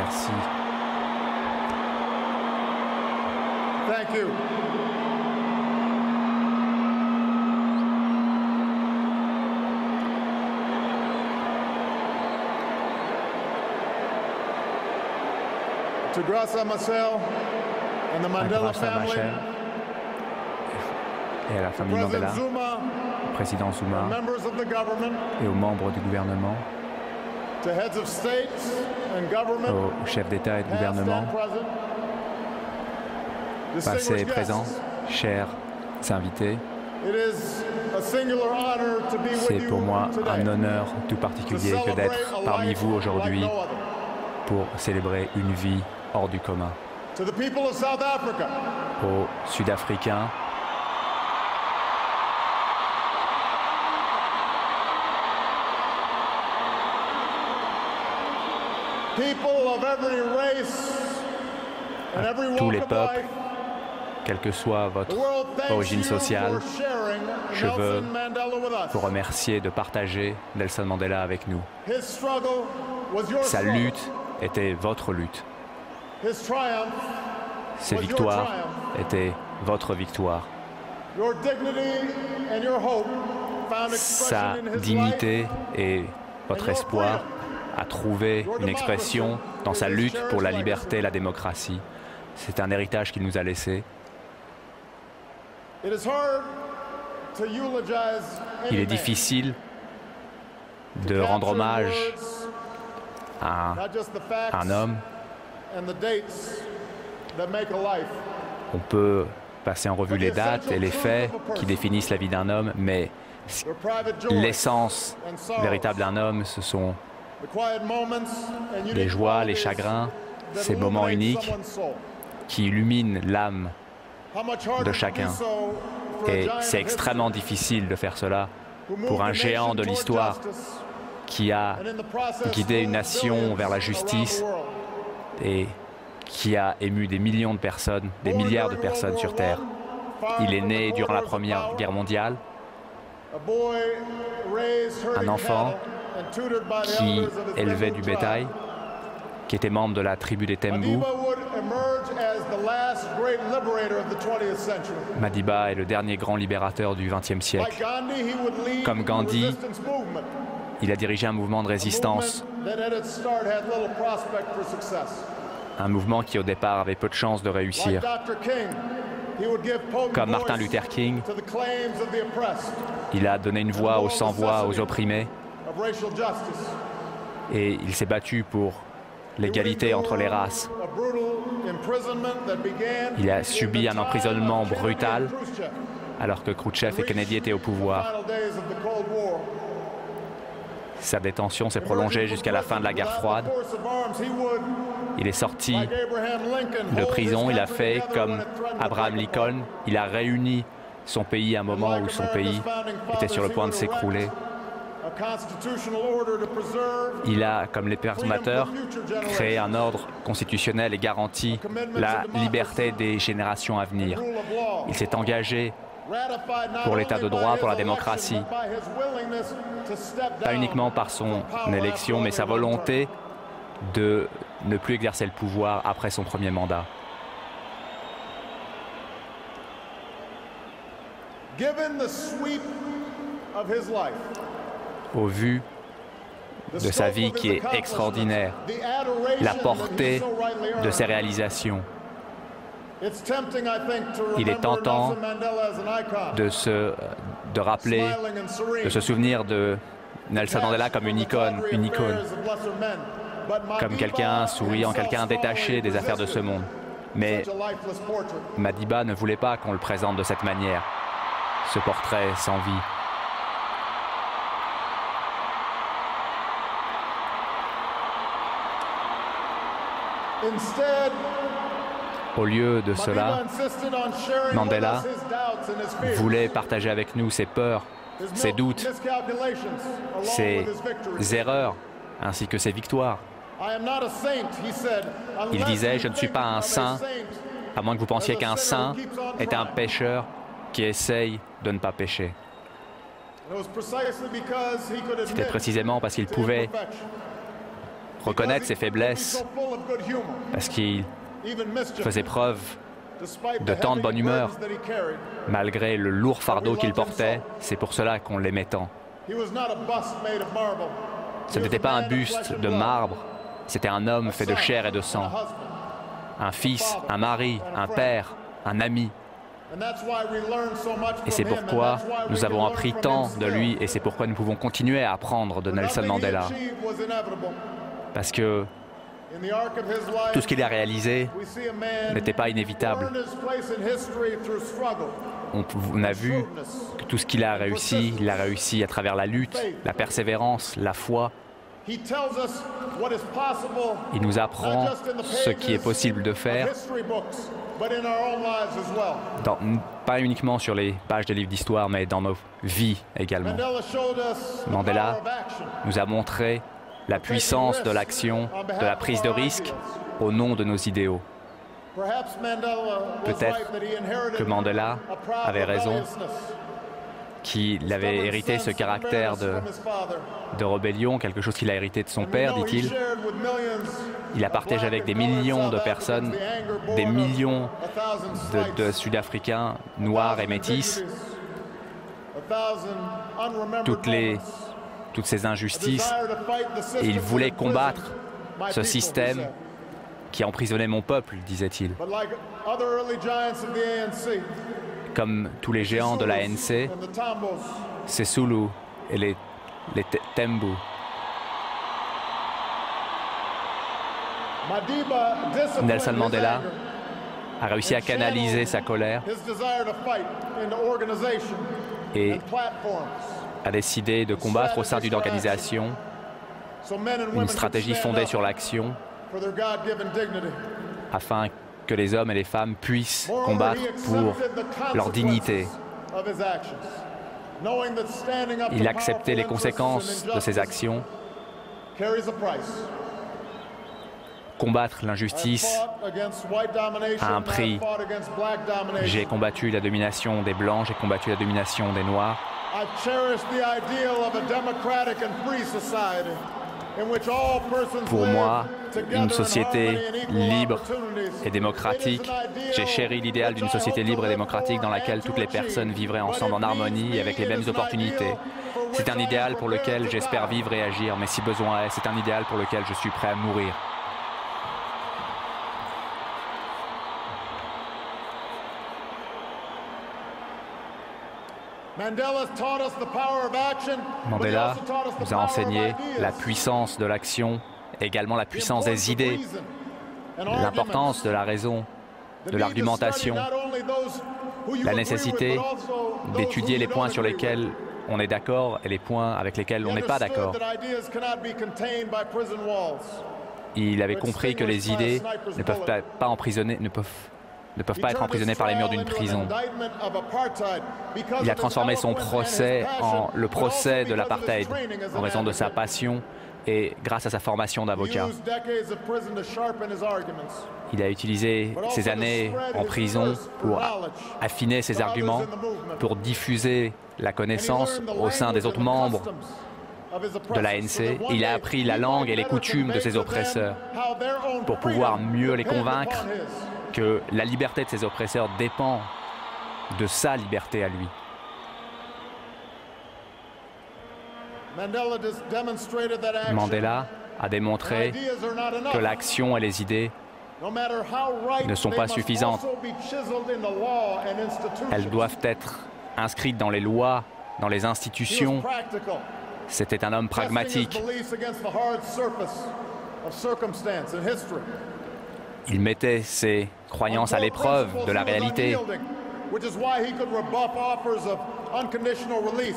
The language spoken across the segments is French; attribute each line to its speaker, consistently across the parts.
Speaker 1: Merci.
Speaker 2: Thank you. To Graça Machel and the Mandela family,
Speaker 1: et à la famille Mandela, au président Zuma
Speaker 2: members of the government,
Speaker 1: et aux membres du gouvernement,
Speaker 2: to heads of states and government,
Speaker 1: aux chefs d'État et de gouvernement,
Speaker 2: past and present,
Speaker 1: passés et
Speaker 2: distinguished
Speaker 1: présents,
Speaker 2: guests,
Speaker 1: chers invités,
Speaker 2: it is a singular honor to be
Speaker 1: c'est
Speaker 2: with
Speaker 1: pour
Speaker 2: you
Speaker 1: moi
Speaker 2: today,
Speaker 1: un honneur tout
Speaker 2: to
Speaker 1: particulier que
Speaker 2: celebrate
Speaker 1: d'être
Speaker 2: a
Speaker 1: parmi
Speaker 2: life
Speaker 1: vous
Speaker 2: like
Speaker 1: aujourd'hui
Speaker 2: no other.
Speaker 1: pour célébrer une vie hors du commun.
Speaker 2: To the people of South Africa,
Speaker 1: Aux Sud-Africains,
Speaker 2: people of every race and every
Speaker 1: tous
Speaker 2: walk
Speaker 1: les
Speaker 2: of
Speaker 1: peuples,
Speaker 2: life,
Speaker 1: quelle que soit
Speaker 2: the
Speaker 1: votre
Speaker 2: world thanks
Speaker 1: origine
Speaker 2: you
Speaker 1: sociale,
Speaker 2: for sharing
Speaker 1: je veux
Speaker 2: Nelson Mandela with us.
Speaker 1: vous remercier de partager Nelson Mandela avec nous.
Speaker 2: His struggle was your
Speaker 1: Sa
Speaker 2: struggle.
Speaker 1: lutte était votre lutte.
Speaker 2: His triumph
Speaker 1: Ses
Speaker 2: was your
Speaker 1: victoires
Speaker 2: triumph.
Speaker 1: étaient votre victoire.
Speaker 2: Your dignity and your hope found
Speaker 1: Sa
Speaker 2: expression in his
Speaker 1: dignité
Speaker 2: life.
Speaker 1: et votre espoir a trouvé une expression dans sa lutte pour la liberté et la démocratie. C'est un héritage qu'il nous a laissé.
Speaker 2: It is hard to eulogize any
Speaker 1: Il est
Speaker 2: man,
Speaker 1: difficile
Speaker 2: to
Speaker 1: de rendre
Speaker 2: capture in
Speaker 1: hommage
Speaker 2: words
Speaker 1: à
Speaker 2: not just the facts
Speaker 1: un homme.
Speaker 2: and the dates that make a life,
Speaker 1: On peut passer en revue les dates et les faits qui définissent la vie d'un homme, mais
Speaker 2: their private joys
Speaker 1: l'essence
Speaker 2: and sorrows,
Speaker 1: véritable d'un homme, ce sont
Speaker 2: the quiet moments and unique
Speaker 1: les joies, les
Speaker 2: qualities
Speaker 1: chagrins,
Speaker 2: that
Speaker 1: ces moments
Speaker 2: illuminate
Speaker 1: uniques
Speaker 2: someone's soul.
Speaker 1: qui illuminent l'âme.
Speaker 2: How much harder
Speaker 1: de
Speaker 2: to
Speaker 1: chacun.
Speaker 2: do so for a
Speaker 1: Et
Speaker 2: giant
Speaker 1: c'est
Speaker 2: of
Speaker 1: extrêmement
Speaker 2: history
Speaker 1: difficile de faire cela
Speaker 2: who moved
Speaker 1: pour un
Speaker 2: the
Speaker 1: géant
Speaker 2: nation
Speaker 1: de
Speaker 2: toward
Speaker 1: l'histoire
Speaker 2: justice
Speaker 1: qui a
Speaker 2: and in the process
Speaker 1: guidé une
Speaker 2: moved
Speaker 1: nation
Speaker 2: billions
Speaker 1: vers la
Speaker 2: around
Speaker 1: justice
Speaker 2: the world.
Speaker 1: et qui a ému des millions de personnes, des
Speaker 2: Born
Speaker 1: milliards de
Speaker 2: during
Speaker 1: personnes
Speaker 2: World
Speaker 1: sur
Speaker 2: War
Speaker 1: Terre.
Speaker 2: I, far
Speaker 1: Il est
Speaker 2: from
Speaker 1: né
Speaker 2: the
Speaker 1: durant la
Speaker 2: borders of
Speaker 1: Première
Speaker 2: power,
Speaker 1: Guerre mondiale,
Speaker 2: a boy raised herding
Speaker 1: enfant
Speaker 2: cattle and tutored by the
Speaker 1: qui
Speaker 2: elders of his
Speaker 1: élevait
Speaker 2: Tembu
Speaker 1: du bétail,
Speaker 2: tribe.
Speaker 1: qui était membre de la tribu des Tembu.
Speaker 2: Madiba would emerge as the last great liberator of the 20th century.
Speaker 1: Madiba est le dernier grand libérateur du XXe
Speaker 2: Like
Speaker 1: siècle.
Speaker 2: Gandhi, he would lead
Speaker 1: Comme
Speaker 2: the
Speaker 1: Gandhi,
Speaker 2: resistance movement,
Speaker 1: il a dirigé un mouvement de
Speaker 2: a
Speaker 1: résistance,
Speaker 2: movement that at its start had little prospect for success.
Speaker 1: un mouvement qui au départ avait peu de chances de
Speaker 2: Like
Speaker 1: réussir.
Speaker 2: Dr. King, he would give potent
Speaker 1: Comme Martin
Speaker 2: voice
Speaker 1: Luther King,
Speaker 2: to the claims of the oppressed,
Speaker 1: il a donné une voix aux sans-voix, aux opprimés,
Speaker 2: of racial justice.
Speaker 1: et il s'est battu pour l'égalité entre les races.
Speaker 2: A brutal imprisonment that began
Speaker 1: Il a
Speaker 2: in
Speaker 1: subi
Speaker 2: the
Speaker 1: un
Speaker 2: time
Speaker 1: emprisonnement
Speaker 2: of Kennedy
Speaker 1: brutal
Speaker 2: and Khrushchev,
Speaker 1: alors que Khrouchtchev et Kennedy étaient au pouvoir.
Speaker 2: final days of the Cold War.
Speaker 1: Sa détention s'est prolongée jusqu'à la fin de la guerre froide.
Speaker 2: Force of arms, he would,
Speaker 1: Il est sorti
Speaker 2: like Abraham Lincoln,
Speaker 1: de
Speaker 2: hold
Speaker 1: prison,
Speaker 2: his
Speaker 1: il a
Speaker 2: country
Speaker 1: fait
Speaker 2: together
Speaker 1: comme
Speaker 2: when it threatened to
Speaker 1: Abraham
Speaker 2: break apart.
Speaker 1: Lincoln, il a réuni son pays à un moment où son pays était sur le point de s'écrouler.
Speaker 2: A constitutional order to preserve
Speaker 1: Il a, comme les réformateurs, créé un ordre constitutionnel et garanti la liberté des générations à venir.
Speaker 2: rule of law,
Speaker 1: Il s'est engagé
Speaker 2: ratified not
Speaker 1: pour l'état
Speaker 2: only
Speaker 1: de
Speaker 2: by
Speaker 1: droit,
Speaker 2: his
Speaker 1: pour la
Speaker 2: election,
Speaker 1: démocratie,
Speaker 2: but by his willingness to step
Speaker 1: pas
Speaker 2: down
Speaker 1: uniquement par son
Speaker 2: from power
Speaker 1: élection,
Speaker 2: after
Speaker 1: mais sa
Speaker 2: only one
Speaker 1: volonté de ne plus exercer le pouvoir après son premier mandat.
Speaker 2: term. Given the sweep of his life,
Speaker 1: Au vu
Speaker 2: the
Speaker 1: de sa
Speaker 2: scope
Speaker 1: vie
Speaker 2: of his
Speaker 1: qui est
Speaker 2: accomplishments,
Speaker 1: extraordinaire,
Speaker 2: the adoration
Speaker 1: la
Speaker 2: that he
Speaker 1: portée
Speaker 2: so rightly
Speaker 1: de ses
Speaker 2: earned,
Speaker 1: réalisations,
Speaker 2: it's tempting, I think, to
Speaker 1: il est
Speaker 2: remember
Speaker 1: tentant
Speaker 2: Nelson Mandela as an icon,
Speaker 1: de rappeler,
Speaker 2: smiling and serene,
Speaker 1: de se souvenir de Nelson Mandela comme une icône, comme quelqu'un souriant, quelqu'un détaché des affaires de ce monde. Mais Madiba ne voulait pas qu'on le présente de cette manière, ce portrait sans vie. Au lieu de cela, Mandela voulait partager avec nous ses peurs, ses doutes, ses erreurs, ainsi que ses victoires. Il disait, je ne suis pas un saint, à moins que vous pensiez qu'un saint est un pécheur qui essaye de ne pas pécher.
Speaker 2: C'était
Speaker 1: précisément parce qu'il pouvait reconnaître ses faiblesses, parce qu'il faisait preuve de tant de bonne humeur, malgré le lourd fardeau qu'il portait. C'est pour cela qu'on l'aimait tant. Ce n'était pas un buste de marbre, c'était un homme fait de chair et de sang. Un fils, un mari, un père, un ami. Et c'est pourquoi nous avons appris tant de lui, et c'est pourquoi nous pouvons continuer à apprendre de Nelson Mandela. Parce que tout ce qu'il a réalisé n'était pas inévitable. On a vu que tout ce qu'il a réussi, il l'a réussi à travers la lutte, la persévérance, la foi. Il nous apprend ce qui est possible de faire, pas uniquement sur les pages des livres d'histoire, mais dans nos vies également. Mandela nous a montré la puissance de l'action, de la prise de risque au nom de nos idéaux. Peut-être que Mandela avait raison, qu'il avait hérité ce caractère de rébellion, quelque chose qu'il a hérité de son père, dit-il. Il a partagé avec des millions de personnes, des millions de Sud-Africains noirs et métis, toutes ces injustices, et il voulait combattre ce système qui emprisonnait mon peuple, disait-il. Comme tous les géants de l'ANC, ces Sulu et les Tembu. Nelson Mandela a réussi à canaliser sa colère et a décidé de combattre au sein d'une organisation, une stratégie fondée sur l'action, afin que les hommes et les femmes puissent combattre pour leur dignité. Il acceptait les conséquences de ses actions. Combattre l'injustice a un prix. J'ai combattu la domination des Blancs, j'ai combattu la domination des Noirs. Pour moi, une société libre et démocratique. J'ai chéri l'idéal d'une société libre et démocratique dans laquelle toutes les personnes vivraient ensemble en harmonie et avec les mêmes opportunités. C'est un idéal pour lequel j'espère vivre et agir, mais si besoin est, c'est un idéal pour lequel je suis prêt à mourir. Mandela nous a enseigné la puissance de l'action, également la puissance des idées, l'importance de la raison, de l'argumentation, la nécessité d'étudier les points sur lesquels on est d'accord et les points avec lesquels on n'est pas d'accord. Il avait compris que les idées ne peuvent pas emprisonner, ne peuvent pas être emprisonnés par les murs d'une prison. Il a transformé son procès en le procès de l'apartheid en raison de sa passion et grâce à sa formation d'avocat. Il a utilisé ses années en prison pour affiner ses arguments, pour diffuser la connaissance au sein des autres membres de l'ANC. Il a appris la langue et les coutumes de ses oppresseurs pour pouvoir mieux les convaincre que la liberté de ses oppresseurs dépend de sa liberté à lui. Mandela a démontré que l'action et les idées ne sont pas suffisantes. Elles doivent être inscrites dans les lois, dans les institutions. C'était un homme pragmatique. Il mettait ses croyances à l'épreuve de la réalité.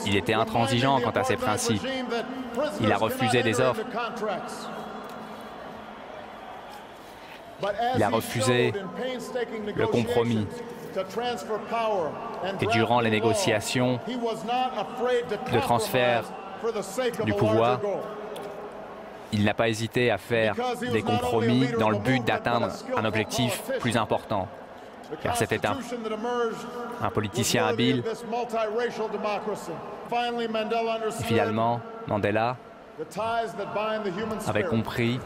Speaker 1: Il était intransigeant quant à ses principes. Il a refusé des offres. Il a refusé le compromis. Et durant les négociations de transfert du pouvoir, il n'a pas hésité à faire des compromis dans le but d'atteindre un objectif plus important. Car c'était un politicien habile. Et finalement, Mandela avait compris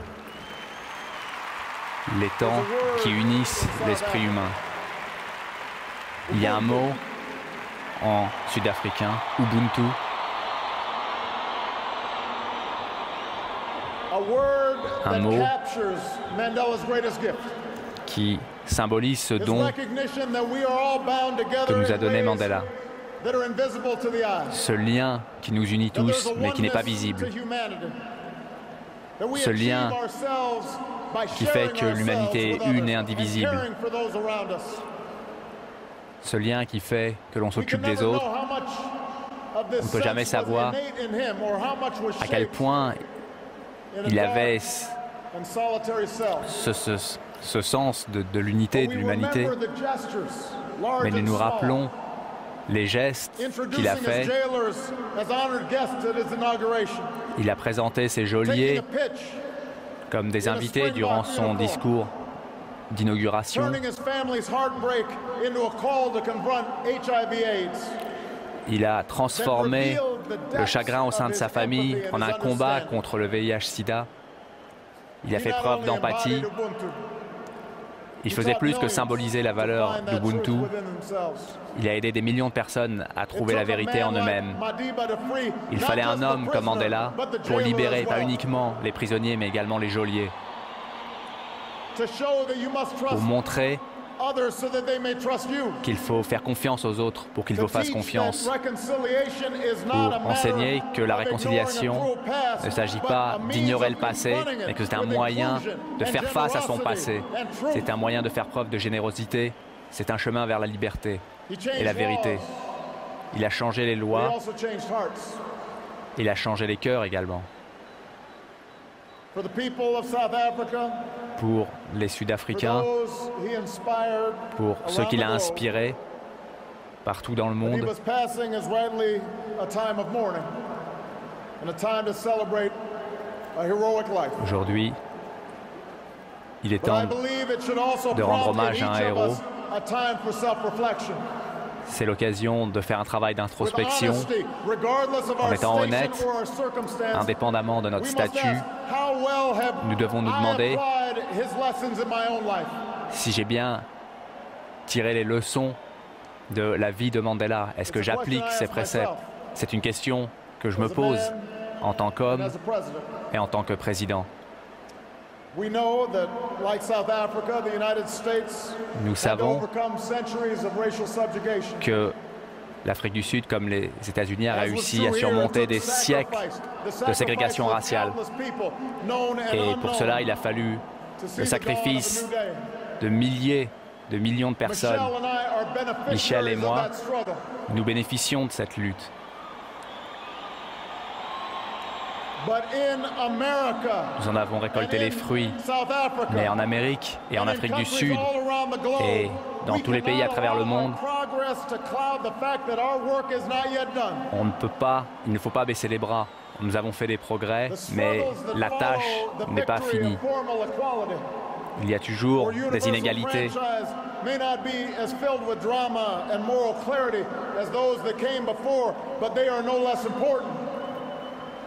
Speaker 1: les temps qui unissent l'esprit humain. Il y a un mot en sud-africain, Ubuntu, un mot qui symbolise ce don que nous a donné Mandela. Ce lien qui nous unit tous, mais qui n'est pas visible. Ce lien qui fait que l'humanité est une et indivisible. Ce lien qui fait que l'on s'occupe des autres. On ne peut jamais savoir à quel point il avait ce sens de l'unité, de l'humanité. Mais nous nous rappelons les gestes qu'il a faits. Il a présenté ses geôliers comme des invités durant son discours d'inauguration. Il a transformé le chagrin au sein de sa famille en un combat contre le VIH-Sida. Il a fait preuve d'empathie. Il faisait plus que symboliser la valeur d'Ubuntu. Il a aidé des millions de personnes à trouver la vérité en eux-mêmes. Il fallait un homme comme Mandela pour libérer pas uniquement les prisonniers, mais également les geôliers. Pour montrer qu'il faut faire confiance aux autres pour qu'ils vous fassent confiance. Pour enseigner que la réconciliation ne s'agit pas d'ignorer le passé, mais que c'est un moyen de faire face à son passé. C'est un moyen de faire preuve de générosité. C'est un chemin vers la liberté et la vérité. Il a changé les lois. Il a changé les cœurs également. Pour les Sud-Africains, pour ceux qu'il a inspirés partout dans le monde, aujourd'hui, il est temps de rendre hommage à un héros. C'est l'occasion de faire un travail d'introspection en étant honnête, indépendamment de notre statut. Nous devons nous demander si j'ai bien tiré les leçons de la vie de Mandela. Est-ce que j'applique ses préceptes? C'est une question que je me pose en tant qu'homme et en tant que président. Nous savons que l'Afrique du Sud, comme les États-Unis, a réussi à surmonter des siècles de ségrégation raciale. Et pour cela, il a fallu le sacrifice de milliers, de millions de personnes. Michel et moi, nous bénéficions de cette lutte. Nous en avons récolté les fruits, mais en Amérique et en Afrique du Sud et dans tous les pays à travers le monde, il ne faut pas baisser les bras. Nous avons fait des progrès, mais la tâche n'est pas finie. Il y a toujours des inégalités.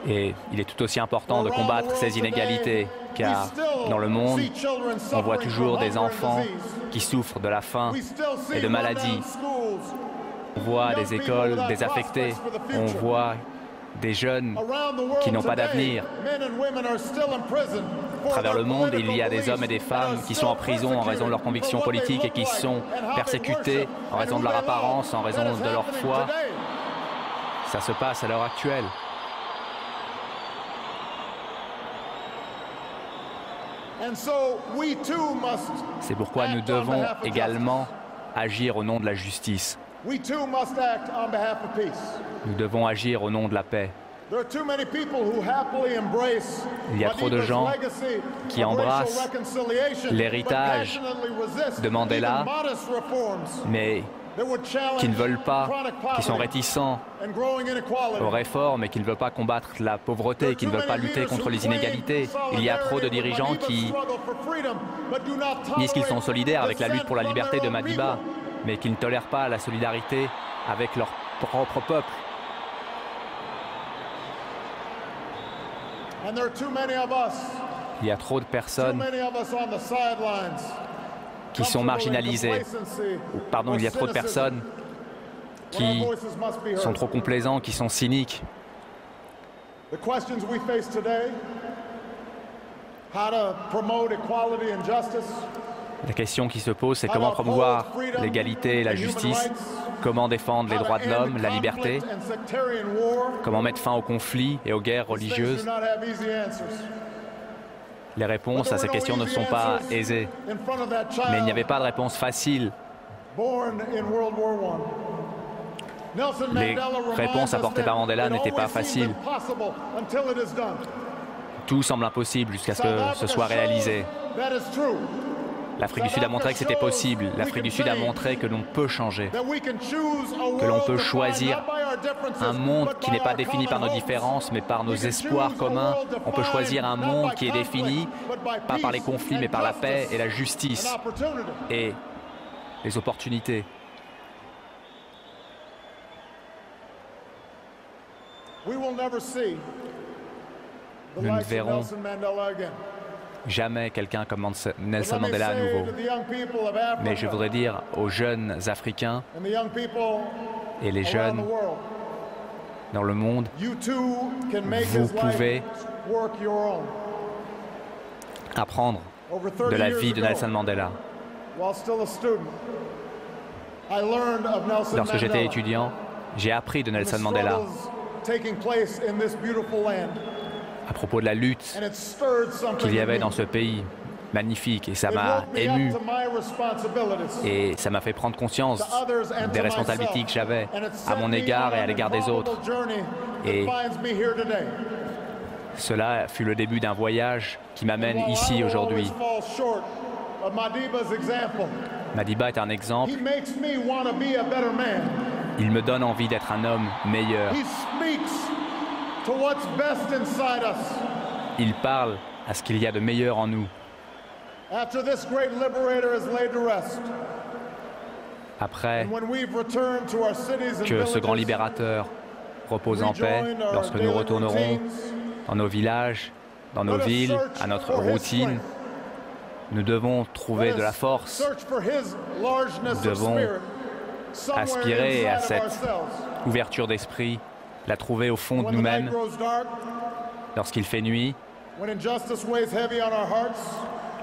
Speaker 1: Et il est tout aussi important de combattre ces inégalités, car dans le monde, on voit toujours des enfants qui souffrent de la faim et de maladies. On voit des écoles désaffectées, on voit des jeunes qui n'ont pas d'avenir. À travers le monde, il y a des hommes et des femmes qui sont en prison en raison de leurs convictions politiques et qui sont persécutés en raison de leur apparence, en raison de leur foi. Ça se passe à l'heure actuelle. C'est pourquoi nous devons également agir au nom de la justice. Nous devons agir au nom de la paix. Il y a trop de gens qui embrassent l'héritage de Mandela, mais qui ne veulent pas, qui sont réticents aux réformes et qui ne veulent pas combattre la pauvreté, qui ne veulent pas lutter contre les inégalités. Il y a trop de dirigeants qui disent qu'ils sont solidaires avec la lutte pour la liberté de Madiba, mais qui ne tolèrent pas la solidarité avec leur propre peuple. Il y a trop de personnes qui sont marginalisées. Pardon, il y a trop de personnes qui sont trop complaisants, qui sont cyniques. La question qui se pose, c'est comment promouvoir l'égalité et la justice, comment défendre les droits de l'homme, la liberté, comment mettre fin aux conflits et aux guerres religieuses. Les réponses à ces questions ne sont pas aisées, mais il n'y avait pas de réponse facile. Les réponses apportées par Mandela n'étaient pas faciles. Tout semble impossible jusqu'à ce que ce soit réalisé. L'Afrique du Sud a montré que c'était possible. L'Afrique du Sud a montré que l'on peut changer, que l'on peut choisir un monde qui n'est pas défini par nos différences, mais par nos espoirs communs. On peut choisir un monde qui est défini, pas par les conflits, mais par la paix et la justice et les opportunités. Nous ne verrons jamais quelqu'un comme Nelson Mandela à nouveau. Mais je voudrais dire aux jeunes Africains et les jeunes dans le monde, vous pouvez apprendre de la vie de Nelson Mandela. Lorsque j'étais étudiant, j'ai appris de Nelson Mandela à propos de la lutte qu'il y avait dans ce pays magnifique, et ça m'a ému et ça m'a fait prendre conscience des responsabilités que j'avais à mon égard et à l'égard des autres. Et cela fut le début d'un voyage qui m'amène ici aujourd'hui. Madiba est un exemple. Il me donne envie d'être un homme meilleur. Il parle à ce qu'il y a de meilleur en nous. Après que ce grand libérateur repose en paix, lorsque nous retournerons dans nos villages, dans nos villes, à notre routine, nous devons trouver de la force. Nous devons aspirer à cette ouverture d'esprit, la trouver au fond de nous-mêmes. Lorsqu'il fait nuit,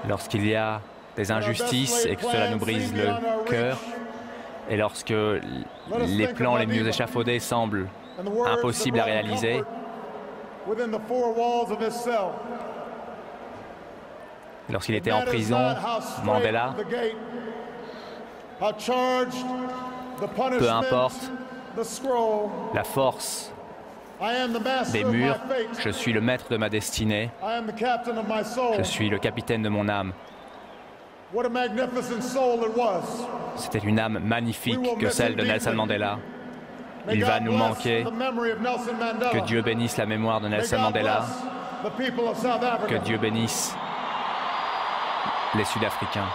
Speaker 1: lorsqu'il y a des injustices et que cela nous brise le cœur, et lorsque les plans les mieux échafaudés semblent impossibles à réaliser, lorsqu'il était en prison, Mandela, peu importe la force des murs, je suis le maître de ma destinée, je suis le capitaine de mon âme. C'était une âme magnifique que celle de Nelson Mandela. Il va nous manquer. Que Dieu bénisse la mémoire de Nelson Mandela. Que Dieu bénisse les Sud-Africains.